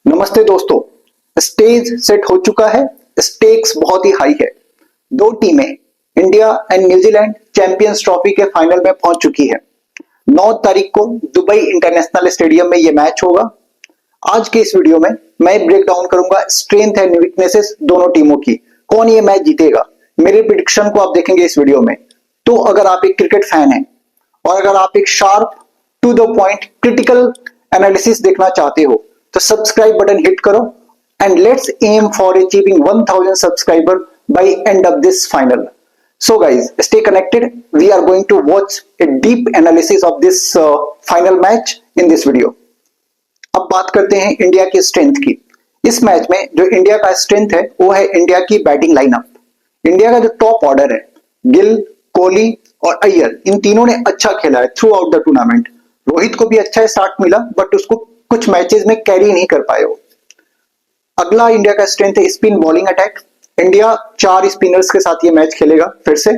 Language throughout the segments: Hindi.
नमस्ते दोस्तों। स्टेज सेट हो चुका है। स्टेक्स बहुत ही हाई है। दो टीमें India and New Zealand champions trophy के फाइनल में पहुंच चुकी है। 9 तारीख को दुबई इंटरनेशनल स्टेडियम में यह मैच होगा। आज के इस वीडियो में मैं ब्रेक डाउन करूंगा स्ट्रेंथ एंड वीकनेसेस दोनों टीमों की। कौन ये मैच जीतेगा, मेरे प्रिडिक्शन को आप देखेंगे इस वीडियो में। तो अगर आप एक क्रिकेट फैन हैं और अगर आप एक sharp to the point critical analysis देखना चाहते हो तो सब्सक्राइब बटन हिट करो and let's aim for achieving 1000 subscriber by end of this final. So guys, stay connected. We are going to watch a deep analysis of this final match in this video. अब बात करते हैं इंडिया की स्ट्रेंथ की। इस मैच में जो इंडिया का स्ट्रेंथ है वो है इंडिया की बैटिंग लाइनअप। इंडिया का जो टॉप ऑर्डर है, गिल, कोहली और अय्यर, इन तीनों ने अच्छा खेला है through out the tournament. Rohit को भी अच्छा स्टार्ट मिला बट उसको कुछ मैचेस में कैरी नहीं कर पाए वो। अगला इंडिया का स्ट्रेंथ है spin bowling attack. India 4 spinners के साथ ये मैच खेलेगा। फिर से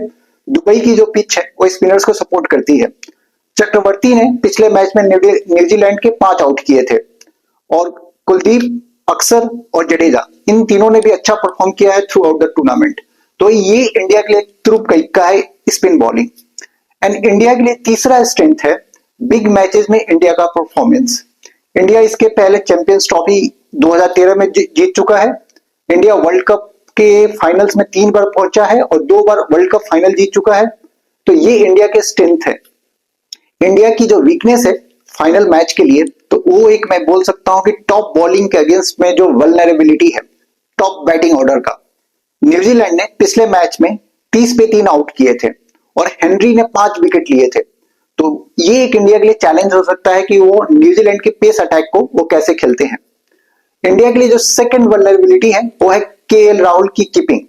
दुबई की जो पिच है वो स्पिनर्स को सपोर्ट करती है। चक्रवर्ती ने पिछले मैच में न्यूजीलैंड के 5 आउट किए थे और कुलदीप, अक्षर और जडेजा, इन तीनों ने भी अच्छा परफॉर्म किया है थ्रू आउट द टूर्नामेंट। तो ये इंडिया के लिए तुरुप का है स्पिन बॉलिंग। एंड इंडिया के लिए तीसरा स्ट्रेंथ है बिग मैचेस में इंडिया का परफॉर्मेंस। इंडिया इसके पहले चैंपियंस ट्रॉफी 2013 में जीत चुका है। इंडिया वर्ल्ड कप के फाइनल्स में 3 बार पहुंचा है और 2 बार वर्ल्ड कप फाइनल जीत चुका है। तो ये इंडिया के स्ट्रेंथ है। इंडिया की जो वीकनेस है फाइनल मैच के लिए, तो वो एक मैं बोल सकता हूं कि टॉप बॉलिंग के अगेंस्ट में जो वल्नरेबिलिटी है टॉप बैटिंग ऑर्डर का। न्यूजीलैंड ने पिछले मैच में 30 पे 3 आउट किए थे और हेनरी ने 5 विकेट लिए थे। तो ये एक इंडिया के लिए चैलेंज हो सकता है कि वो न्यूजीलैंड के पेस अटैक को वो कैसे खेलते हैं। इंडिया के लिए जो सेकंड वल्नरेबिलिटी है वो है केएल राहुल की कीपिंग।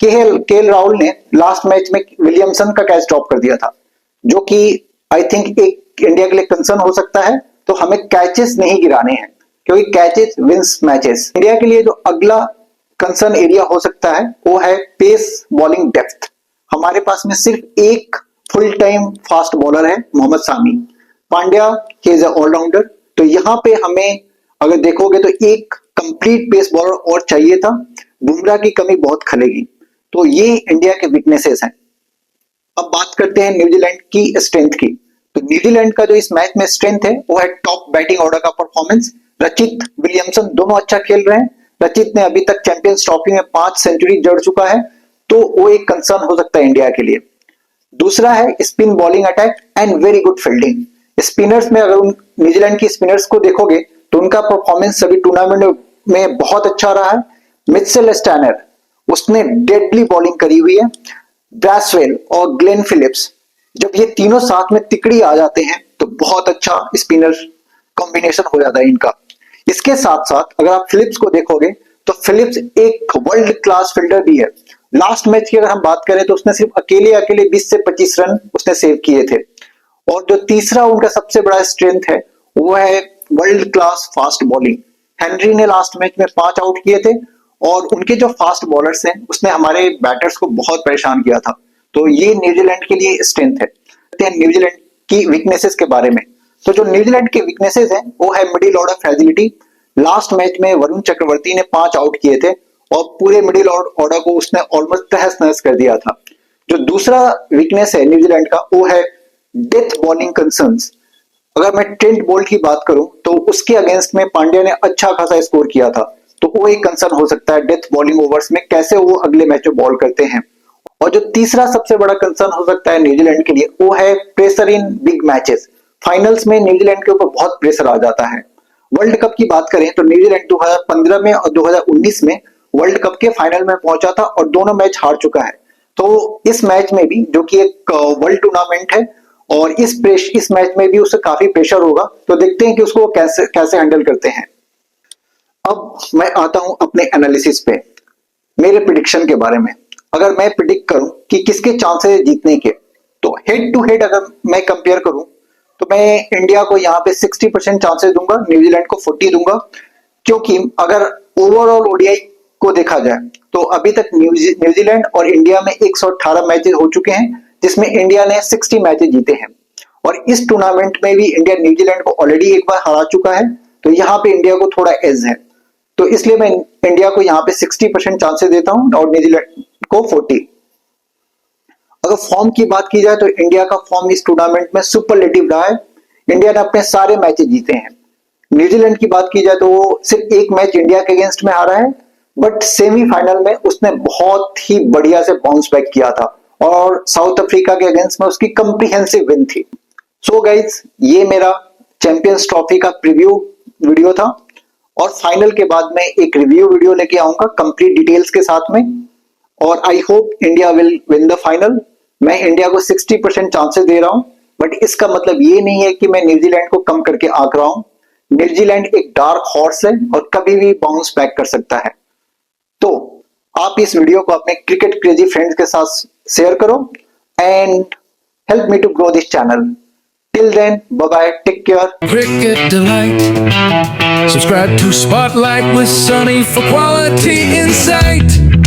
केएल राहुल ने लास्ट मैच में विलियमसन का कैच ड्रॉप कर दिया था, जो कि आई थिंक एक इंडिया के लिए कंसर्न हो सकता है। तो हमें कैचेस नहीं गिराने हैं क्योंकि कैचेस विंस मैचेस। इंडिया के लिए जो अगला कंसर्न एरिया हो सकता है वो है पेस बॉलिंग डेप्थ। हमारे पास में सिर्फ एक फुल टाइम फास्ट बॉलर है, Mohammad Sami. Pandya he is allrounder. तो यहाँ पे हमें अगर देखोगे तो एक कंप्लीट पेस बॉलर और चाहिए था। बुमराह की कमी बहुत खलेगी। तो ये इंडिया के वीकनेसेस हैं। अब बात करते हैं न्यूजीलैंड की स्ट्रेंथ की। तो न्यूजीलैंड का जो इस मैच में स्ट्रेंथ है वो है टॉप बैटिंग ऑर्डर का परफॉर्मेंस। रचित, विलियमसन दोनों अच्छा खेल रहे हैं। रचित ने अभी तक चैंपियंस ट्रॉफी में 5 सेंचुरी जड़ चुका है, तो वो एक कंसर्न हो सकता है इंडिया के लिए। दूसरा है spin bowling attack and very good fielding. Spinners में अगर न्यूजीलैंड की स्पिनर्स को देखोगे तो उनका परफॉर्मेंस सभी टूर्नामेंट में बहुत अच्छा रहा है। मिचेल स्टैनर, उसने डेडली बॉलिंग करी हुई है। ब्रैसवेल और ग्लेन फिलिप्स, जब ये तीनों साथ में तिकड़ी आ जाते हैं तो बहुत अच्छा स्पिनर कॉम्बिनेशन हो जाता है इनका। इसके साथ साथ अगर आप फिलिप्स को देखोगे तो फिलिप्स एक वर्ल्ड क्लास फील्डर भी है। लास्ट मैच की अगर हम बात करें तो उसने सिर्फ अकेले 20 से 25 रन उसने सेव किए थे। और जो तीसरा उनका सबसे बड़ा स्ट्रेंथ है वो है world class fast bowling. Henry ने लास्ट मैच में 5 आउट किए थे और उनके जो फास्ट बॉलर्स हैं उसने हमारे बैटर्स को बहुत परेशान किया था। तो ये न्यूजीलैंड के लिए स्ट्रेंथ है। न्यूजीलैंड की वीकनेसेस के बारे में, तो जो न्यूजीलैंड के वीकनेसेस हैं वो है middle order fragility. Last match में वरुण चक्रवर्ती ने 5 आउट किए थे और पूरे मिडिल ऑर्डर को उसने ऑलमोस्ट तहस नहस कर दिया था। जो दूसरा वीकनेस है न्यूजीलैंड का वो है डेथ बॉलिंग कंसर्न्स। अगर मैं ट्रेंट बोल्ट की बात करूं तो उसके अगेंस्ट में पांड्या ने अच्छा खासा स्कोर किया था। तो वो एक कंसर्न हो सकता है डेथ बॉलिंग ओवर्स में कैसे वो अगले मैच में बॉल करते हैं। और जो तीसरा सबसे बड़ा कंसर्न हो सकता है न्यूजीलैंड के लिए वो है pressure in big matches. Finals में न्यूजीलैंड के ऊपर बहुत प्रेशर आ जाता है। वर्ल्ड कप की बात करें तो न्यूजीलैंड 2015 में और 2019 में वर्ल्ड कप के फाइनल में पहुंचा था और दोनों मैच हार चुका है। तो इस मैच में भी, जो कि एक वर्ल्ड टूर्नामेंट है और इस मैच में भी उससे काफी प्रेशर होगा, तो देखते हैं कि उसको कैसे हैंडल करते हैं। अब मैं आता हूं अपने एनालिसिस पे, मेरे प्रिडिक्शन के बारे में। अगर मैं प्रिडिक्ट करूं कि किसके चांसेस जीतने के, तो हेड टू हेड अगर मैं कंपेयर करूं तो मैं इंडिया को यहाँ पे 60% चांसेस दूंगा, न्यूजीलैंड को 40 दूंगा। क्योंकि अगर ओवरऑल ओडीआई को देखा जाए तो अभी तक न्यूजीलैंड और इंडिया में 118 मैचेस हो चुके हैं, जिसमें इंडिया ने 60 मैचेस जीते हैं। और इस टूर्नामेंट में भी इंडिया न्यूजीलैंड को ऑलरेडी एक बार हरा चुका है। तो यहाँ पे इंडिया को थोड़ा एज है, तो इसलिए मैं इंडिया को यहाँ पे 60% चांसेस देता हूँ और न्यूजीलैंड को 40। अगर फॉर्म की बात की जाए तो इंडिया का फॉर्म इस टूर्नामेंट में सुपरलेटिव रहा है। इंडिया ने अपने सारे मैचेस जीते हैं। न्यूजीलैंड की बात की जाए तो वो सिर्फ एक मैच इंडिया के अगेंस्ट में हारा है, बट सेमीफाइनल में उसने बहुत ही बढ़िया से बाउंस बैक किया था और साउथ अफ्रीका के अगेंस्ट में उसकी कंप्रीहेंसिव विन थी। सो गाइज, ये मेरा चैंपियंस ट्रॉफी का प्रीव्यू वीडियो था और फाइनल के बाद में एक रिव्यू वीडियो लेके आऊंगा कंप्लीट डिटेल्स के साथ में, और I hope India will win the final. मैं इंडिया को 60% चांसेस दे रहा हूं, बट इसका मतलब ये नहीं है कि मैं न्यूजीलैंड को कम करके आंक रहा हूं। न्यूजीलैंड एक डार्क हॉर्स है और कभी भी बाउंस बैक कर सकता है। तो आप इस वीडियो को अपने क्रिकेट क्रेजी फ्रेंड्स के साथ शेयर करो and help me to grow this channel. Till then, bye bye, take care. Cricket Delight. Subscribe to Spotlight with Sunny for quality insight.